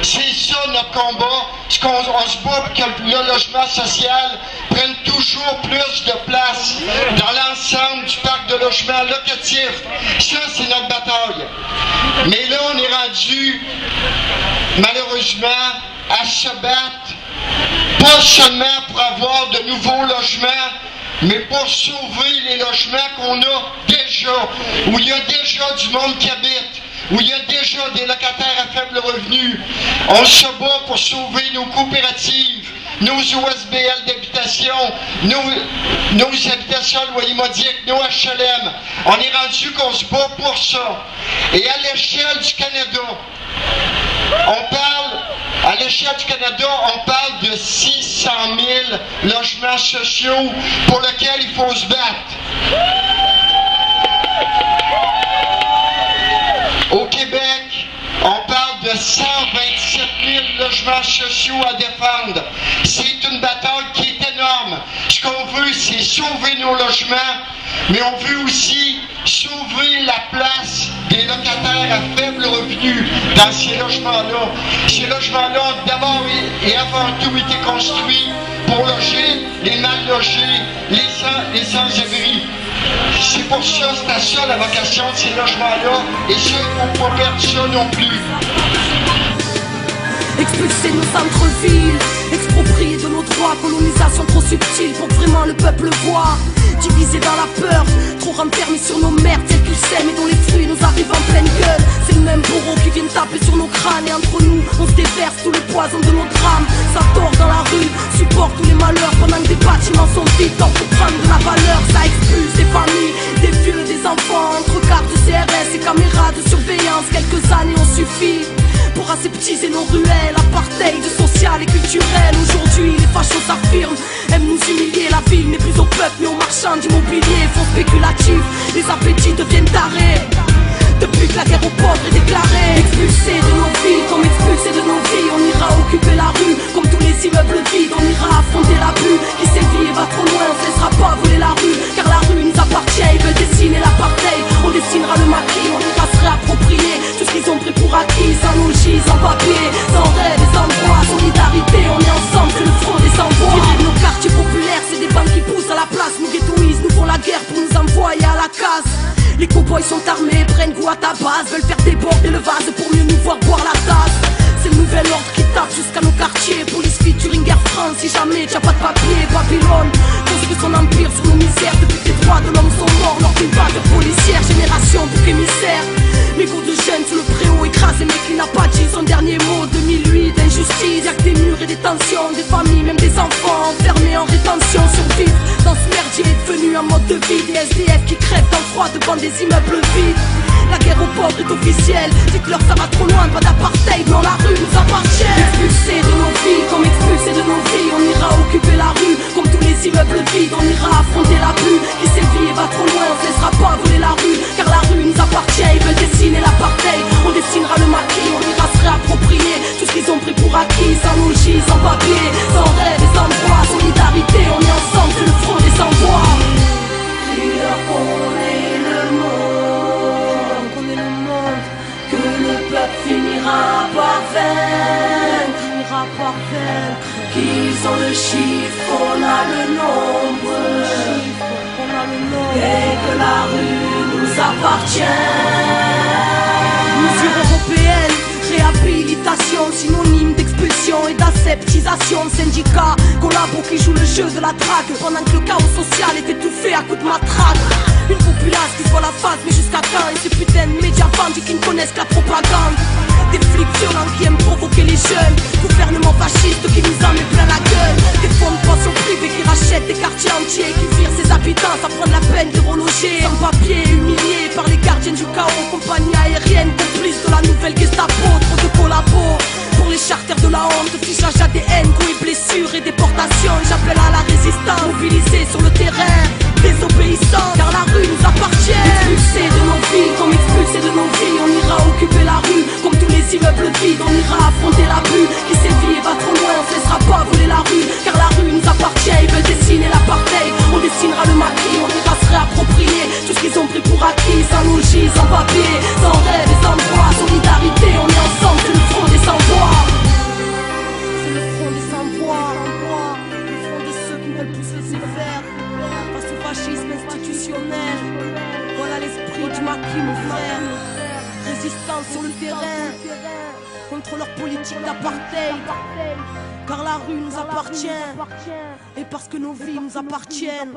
C'est ça notre combat. On se bat pour que le logement social prenne toujours plus de place dans l'ensemble du parc de logement locatif. Ça, c'est notre bataille. Mais là, on est rendu, malheureusement, à se battre, pas seulement pour avoir de nouveaux logements, mais pour sauver les logements qu'on a déjà, où il y a déjà du monde qui habite, où il y a déjà des locataires à faible revenu. On se bat pour sauver nos coopératives, nos OSBL d'habitation, nos habitations à loyer modique, nos HLM. On est rendu qu'on se bat pour ça. Et à l'échelle du Canada, à l'échelle du Canada, on parle de 600 000 logements sociaux pour lesquels il faut se battre. Au Québec, on parle de 127 000 logements sociaux à défendre. C'est une bataille qui est énorme. Ce qu'on veut, c'est sauver nos logements, mais on veut aussi sauver la place des locataires à faible revenu dans ces logements-là. Ces logements-là ont d'abord et avant tout été construits pour loger les mal logés, les sans-abri. C'est pour ça, c'est à ça la vocation de ces logements-là, et ça, il ne faut pas perdre ça non plus. Expulser nos centres-villes, exproprier de nos droits, colonisation trop subtile pour que vraiment le peuple voit. Divisé dans la peur, trop renfermés sur nos mères, celles qu'ils s'aiment et dont les fruits nous arrivent en pleine gueule. C'est le même bourreau qui vient taper sur nos crânes, et entre nous, on se déverse tout le poison de nos drames. Ça tord dans la rue, supporte tous les malheurs, pendant que des bâtiments sont vides, tant pour prendre de la valeur. Ça expulse des familles, des vieux, des enfants, entre cartes de CRS et caméras de surveillance. Quelques années ont suffi pour aseptiser nos ruelles, apartheid social et culturel. Aujourd'hui, les fachos s'affirment, aiment nous humilier. La ville n'est plus au peuple mais aux marchands d'immobilier. Fonds spéculatifs, les appétits deviennent tarés. Depuis que la guerre aux pauvres est déclarée. Expulsés de nos villes, comme expulsés de nos vies, on ira occuper la rue, comme tous les immeubles vides. On ira affronter l'abus qui sévit et va trop loin. On ne laissera pas voler la rue, car la rue nous appartient. Ils veulent dessiner l'apartheid, on dessinera le maquis. On ira se réapproprier tout ce qu'ils ont pris pour acquis. Sans logis, sans papier, sans rêve et sans droit. Solidarité, on est ensemble, c'est le front des sans-voix. Virer de nos quartiers populaires, c'est des bandes qui poussent à la place. Nous ghettoïsent, nous font la guerre pour nous envoyer à la casse. Les cowboys sont armés, prennent goût à ta base, veulent faire déborder le vase pour mieux nous voir boire la tasse. C'est le nouvel ordre qui tape jusqu'à nos quartiers. Police featuring Air France, si jamais t'as pas de papier. Babylone construit son empire sur nos misères. Depuis que les droits de l'homme sont morts lors d'une vague policière. Génération bouc émissaire, mégots de jeunes sous le préau écrasé, mais qui n'a pas dit son dernier mot. 2008, injustice, y'a que des murs et des tensions. Des familles, même des enfants enfermés en rétention. Survivre dans ce merdier devenu un mode de vie. Des SDF qui crèvent dans le froid devant des immeubles vides. La guerre aux pauvres est officielle. Dites-leur ça va trop loin, pas d'apartheid, non la rue nous appartient. Expulsés de nos vies, comme expulsés de nos vies, on ira occuper la rue, comme tous les immeubles vides. On ira affronter l'abus qui sévit et va trop loin. On ne laissera pas voler la rue, car la rue nous appartient. Ils veulent dessiner l'apartheid, on dessinera le maquis. On ira se réapproprier tout ce qu'ils ont pris pour acquis. Sans logis, sans papier, sans rêve et sans droit. Solidarité, on est ensemble, c'est le front des sans-voix. Dis-leur qu'on est le monde, qu'on est le monde, que le peuple finira par vaincre, qu'ils ont le chiffre, qu'on a le nombre, et que la rue nous appartient. Mesure européenne, réhabilitation, synonyme d'expulsion et d'aseptisation. Syndicats, collabos qui jouent le jeu de la drague, pendant que le chaos social est étouffé à coups de matraque. Une populace qui se voit la face, mais jusqu'à quand? Et ces putains de médias vendus qui ne connaissent que la propagande. Des flics violents qui aiment provoquer les jeunes. Gouvernement fasciste qui nous en met plein la gueule. Des fonds de pension privés qui rachètent des quartiers entiers, qui virent ses habitants sans prendre la peine de reloger. Sans papier, humiliés par les gardiens du chaos. Compagnie aérienne, complice de la nouvelle Gestapo. Trop de collabos pour les charters de la honte. Fichage ADN, coups et blessures et déportation. J'appelle à la résistance, mobilisés sur le terrain, désobéissants, car la rue nous appartient. Expulsés de nos vies, comme expulsés de nos vies, on ira occuper la rue, comme tous les immeubles vides. On ira affronter l'abus qui sévit et va trop loin. On ne laissera pas voler la rue, car la rue nous appartient. Ils veulent dessiner l'apartheid, on dessinera le maquis. On ira se réapproprier tout ce qu'ils ont pris pour acquis. Sans logis, sans papier, sans rêve et sans droit. Solidarité, on est ensemble, c'est le front des sans-voix. tous laisser faire face au fascisme institutionnel. Voilà l'esprit du maquis, mon frère. Résistance sur le terrain contre leur politique d'apartheid. Car la rue nous appartient et parce que nos vies nous appartiennent.